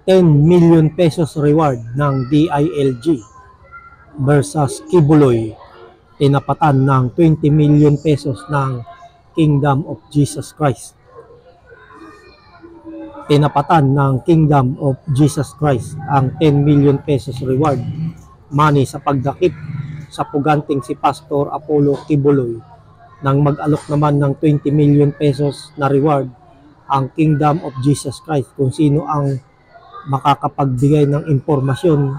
10 million pesos reward ng DILG versus Kibuloy, tinapatan ng 20 million pesos ng Kingdom of Jesus Christ. Tinapatan ng Kingdom of Jesus Christ ang 10 million pesos reward money sa pagdakip sa puganting si Pastor Apollo Kibuloy, nang mag-alok naman ng 20 million pesos na reward ang Kingdom of Jesus Christ kung sino ang makakapagbigay ng impormasyon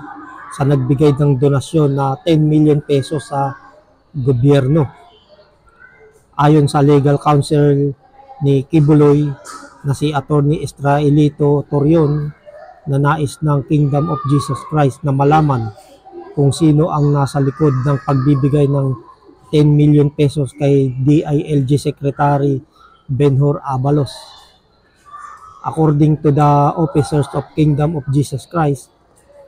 sa nagbigay ng donasyon na 10 million pesos sa gobyerno. Ayon sa legal counsel ni Kibuloy na si Attorney Israelito Torion, na nais ng Kingdom of Jesus Christ na malaman kung sino ang nasa likod ng pagbibigay ng 10 million pesos kay DILG Secretary Benhur Abalos. According to the officers of Kingdom of Jesus Christ,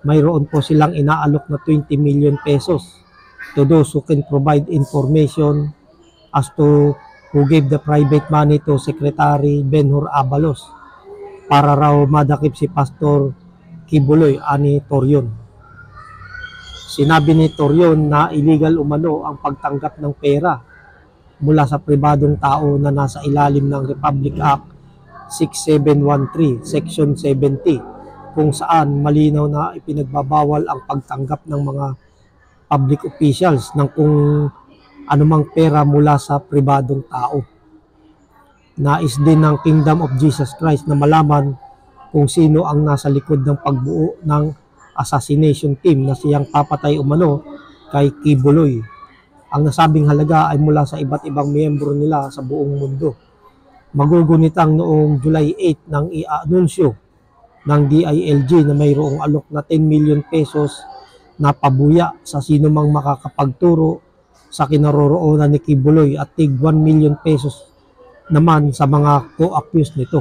mayroon po silang inaalok na 20 million pesos to those who can provide information as to who gave the private money to Secretary Benhur Abalos para raw madakip si Pastor Kibuloy, ani Torion. Sinabi ni Torion na illegal umano ang pagtanggap ng pera mula sa pribadong tao na nasa ilalim ng Republic Act 6713, Section 70, kung saan malinaw na ipinagbabawal ang pagtanggap ng mga public officials ng kung anumang pera mula sa pribadong tao. Nais din ng Kingdom of Jesus Christ na malaman kung sino ang nasa likod ng pagbuo ng assassination team na siyang papatay umano kay Kibuloy. Ang nasabing halaga ay mula sa iba't ibang miyembro nila sa buong mundo. Magugunitang noong July 8 nang i-anunsyo ng DILG na mayroong alok na 10 million pesos na pabuya sa sino mang makakapagturo sa kinaroroonan ni Kibuloy at tig 1 million pesos naman sa mga co-accused nito.